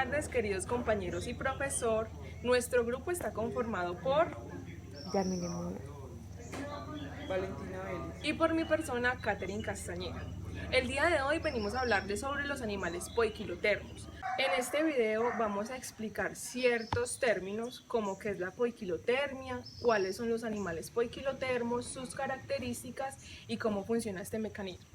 tardes, queridos compañeros y profesor. Nuestro grupo está conformado por Yamile Muñoz. Valentina Vélez. y por mi persona, Catherine Castañeda. El día de hoy venimos a hablarles sobre los animales poiquilotermos. En este video vamos a explicar ciertos términos como qué es la poiquilotermia, cuáles son los animales poiquilotermos, sus características y cómo funciona este mecanismo.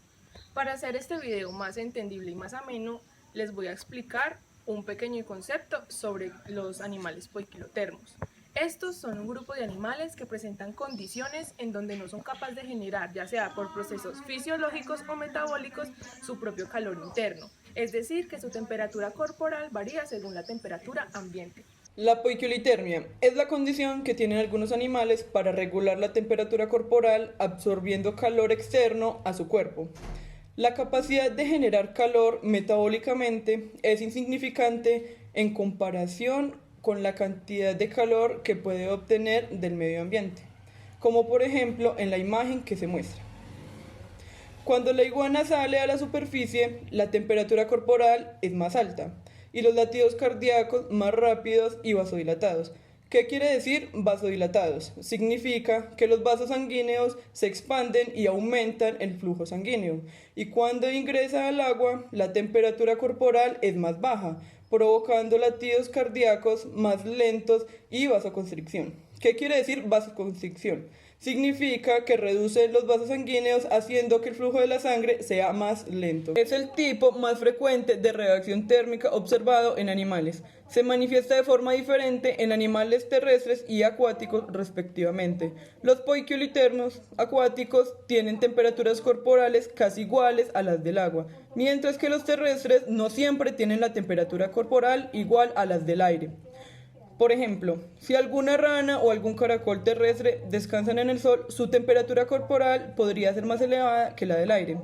Para hacer este video más entendible y más ameno, les voy a explicar un pequeño concepto sobre los animales poiquilotermos. Estos son un grupo de animales que presentan condiciones en donde no son capaces de generar, ya sea por procesos fisiológicos o metabólicos, su propio calor interno, es decir, que su temperatura corporal varía según la temperatura ambiente. La poiquilitermia es la condición que tienen algunos animales para regular la temperatura corporal absorbiendo calor externo a su cuerpo. La capacidad de generar calor metabólicamente es insignificante en comparación con la cantidad de calor que puede obtener del medio ambiente, como por ejemplo en la imagen que se muestra. Cuando la iguana sale a la superficie, la temperatura corporal es más alta y los latidos cardíacos más rápidos y vasodilatados. ¿Qué quiere decir vasodilatados? Significa que los vasos sanguíneos se expanden y aumentan el flujo sanguíneo. Y cuando ingresa al agua, la temperatura corporal es más baja, provocando latidos cardíacos más lentos y vasoconstricción. ¿Qué quiere decir vasoconstricción? Significa que reduce los vasos sanguíneos haciendo que el flujo de la sangre sea más lento. Es el tipo más frecuente de reacción térmica observado en animales. Se manifiesta de forma diferente en animales terrestres y acuáticos respectivamente. Los poiquilotermos acuáticos tienen temperaturas corporales casi iguales a las del agua, mientras que los terrestres no siempre tienen la temperatura corporal igual a las del aire. Por ejemplo, si alguna rana o algún caracol terrestre descansan en el sol, su temperatura corporal podría ser más elevada que la del aire.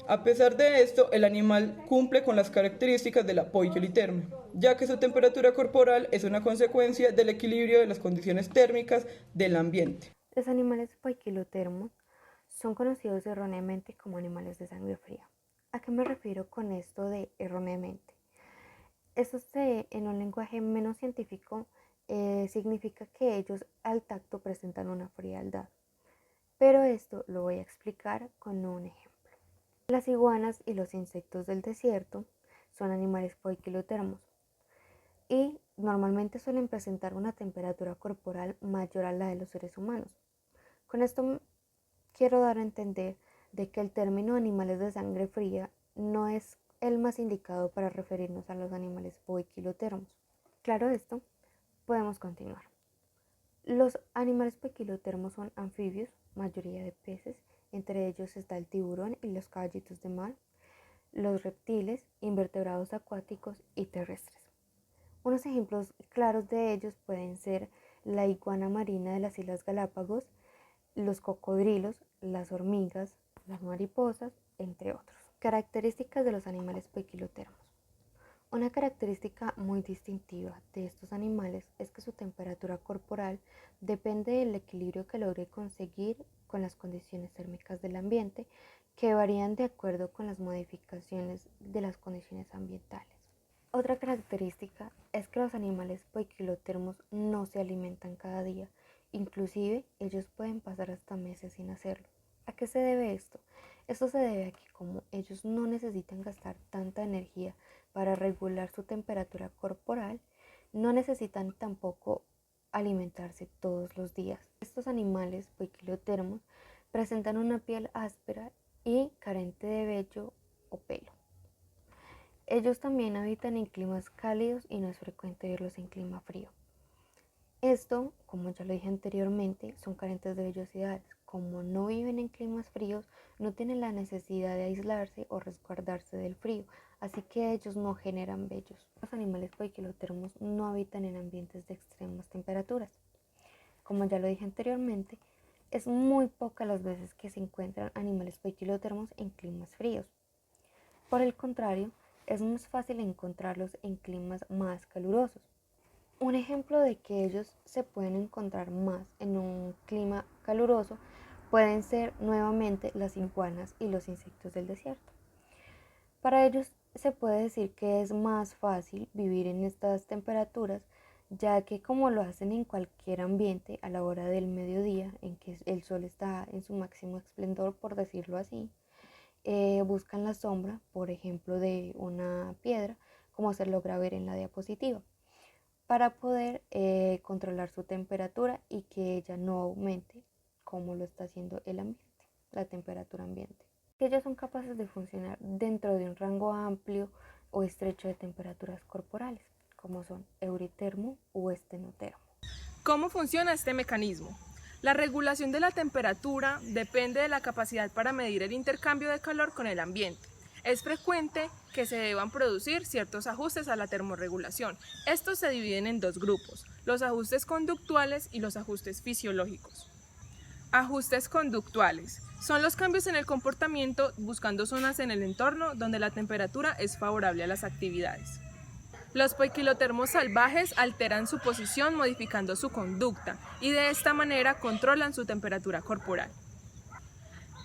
A pesar de esto, el animal cumple con las características de la poiquilitermia, ya que su temperatura corporal es una consecuencia del equilibrio de las condiciones térmicas del ambiente. Los animales poiquilotermos son conocidos erróneamente como animales de sangre fría. ¿A qué me refiero con esto de erróneamente? En un lenguaje menos científico significa que ellos al tacto presentan una frialdad. Pero esto lo voy a explicar con un ejemplo. Las iguanas y los insectos del desierto son animales poiquilotermos y normalmente suelen presentar una temperatura corporal mayor a la de los seres humanos. Con esto quiero dar a entender de que el término animales de sangre fría no es el más indicado para referirnos a los animales poiquilotermos. Claro esto, podemos continuar. Los animales poiquilotermos son anfibios, mayoría de peces, entre ellos está el tiburón y los caballitos de mar, los reptiles, invertebrados acuáticos y terrestres. Unos ejemplos claros de ellos pueden ser la iguana marina de las Islas Galápagos, los cocodrilos, las hormigas, las mariposas, entre otros. Características de los animales poiquilotermos. Una característica muy distintiva de estos animales es que su temperatura corporal depende del equilibrio que logre conseguir con las condiciones térmicas del ambiente, que varían de acuerdo con las modificaciones de las condiciones ambientales. Otra característica es que los animales poiquilotermos no se alimentan cada día, inclusive ellos pueden pasar hasta meses sin hacerlo. ¿A qué se debe esto? Esto se debe a que como ellos no necesitan gastar tanta energía para regular su temperatura corporal, no necesitan tampoco alimentarse todos los días. Estos animales poiquilotermos presentan una piel áspera y carente de vello o pelo. Ellos también habitan en climas cálidos y no es frecuente verlos en clima frío. Esto, como ya lo dije anteriormente, son carentes de vellosidad. Como no viven en climas fríos, no tienen la necesidad de aislarse o resguardarse del frío, así que ellos no generan vellos. Los animales poiquilotermos no habitan en ambientes de extremas temperaturas. Como ya lo dije anteriormente, es muy pocas las veces que se encuentran animales poiquilotermos en climas fríos. Por el contrario, es más fácil encontrarlos en climas más calurosos. Un ejemplo de que ellos se pueden encontrar más en un clima caluroso pueden ser nuevamente las iguanas y los insectos del desierto. Para ellos se puede decir que es más fácil vivir en estas temperaturas, ya que como lo hacen en cualquier ambiente a la hora del mediodía, en que el sol está en su máximo esplendor, por decirlo así, buscan la sombra, por ejemplo, de una piedra, como se logra ver en la diapositiva, para poder controlar su temperatura y que ella no aumente como lo está haciendo el ambiente, la temperatura ambiente. Que ellos son capaces de funcionar dentro de un rango amplio o estrecho de temperaturas corporales, como son euritermo u estenotermo. ¿Cómo funciona este mecanismo? La regulación de la temperatura depende de la capacidad para medir el intercambio de calor con el ambiente. Es frecuente que se deban producir ciertos ajustes a la termorregulación. Estos se dividen en dos grupos, los ajustes conductuales y los ajustes fisiológicos. Ajustes conductuales son los cambios en el comportamiento buscando zonas en el entorno donde la temperatura es favorable a las actividades. Los poiquilotermos salvajes alteran su posición modificando su conducta y de esta manera controlan su temperatura corporal.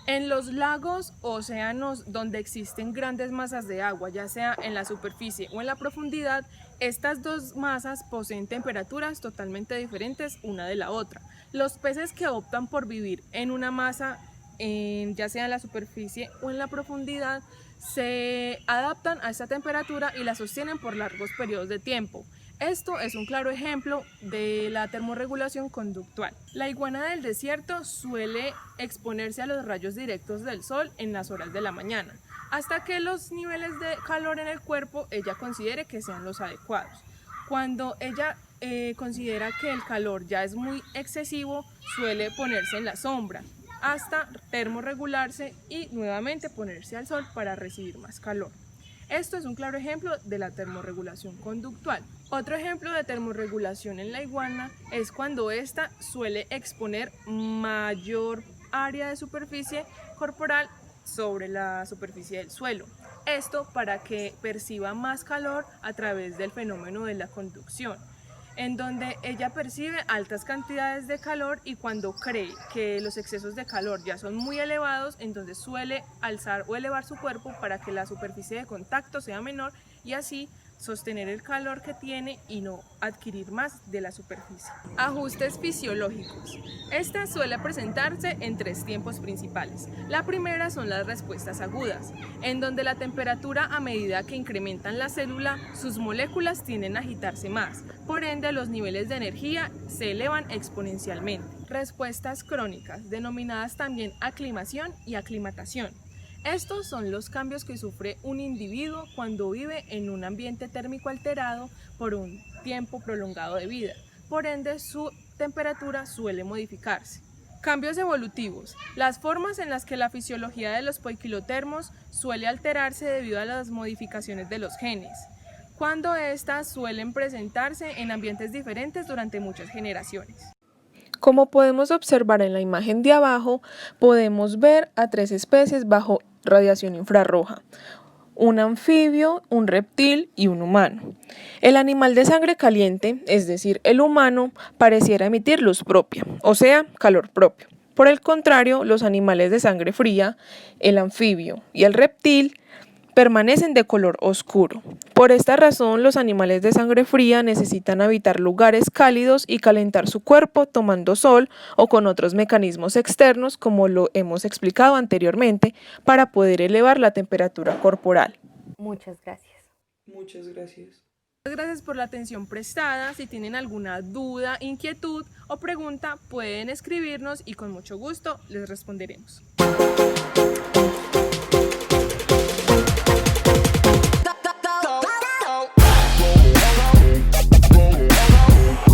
En los lagos o océanos donde existen grandes masas de agua, ya sea en la superficie o en la profundidad, estas dos masas poseen temperaturas totalmente diferentes una de la otra. Los peces que optan por vivir en una masa, ya sea en la superficie o en la profundidad, se adaptan a esta temperatura y la sostienen por largos periodos de tiempo. Esto es un claro ejemplo de la termorregulación conductual. La iguana del desierto suele exponerse a los rayos directos del sol en las horas de la mañana, hasta que los niveles de calor en el cuerpo ella considere que sean los adecuados. Cuando ella considera que el calor ya es muy excesivo, suele ponerse en la sombra hasta termorregularse y nuevamente ponerse al sol para recibir más calor. Esto es un claro ejemplo de la termorregulación conductual. Otro ejemplo de termorregulación en la iguana es cuando ésta suele exponer mayor área de superficie corporal sobre la superficie del suelo. Esto para que perciba más calor a través del fenómeno de la conducción, en donde ella percibe altas cantidades de calor y cuando cree que los excesos de calor ya son muy elevados, entonces suele alzar o elevar su cuerpo para que la superficie de contacto sea menor y así sostener el calor que tiene y no adquirir más de la superficie. Ajustes fisiológicos. Esta suele presentarse en tres tiempos principales. La primera son las respuestas agudas, en donde la temperatura a medida que incrementan la célula, sus moléculas tienden a agitarse más, por ende los niveles de energía se elevan exponencialmente. Respuestas crónicas, denominadas también aclimación y aclimatación. Estos son los cambios que sufre un individuo cuando vive en un ambiente térmico alterado por un tiempo prolongado de vida. Por ende, su temperatura suele modificarse. Cambios evolutivos. Las formas en las que la fisiología de los poiquilotermos suele alterarse debido a las modificaciones de los genes, cuando éstas suelen presentarse en ambientes diferentes durante muchas generaciones. Como podemos observar en la imagen de abajo, podemos ver a tres especies bajo radiación infrarroja: un anfibio, un reptil y un humano. El animal de sangre caliente, es decir, el humano, pareciera emitir luz propia, o sea, calor propio. Por el contrario, los animales de sangre fría, el anfibio y el reptil, permanecen de color oscuro. Por esta razón, los animales de sangre fría necesitan habitar lugares cálidos y calentar su cuerpo tomando sol o con otros mecanismos externos, como lo hemos explicado anteriormente, para poder elevar la temperatura corporal. Muchas gracias. Muchas gracias. Muchas gracias por la atención prestada. Si tienen alguna duda, inquietud o pregunta, pueden escribirnos y con mucho gusto les responderemos.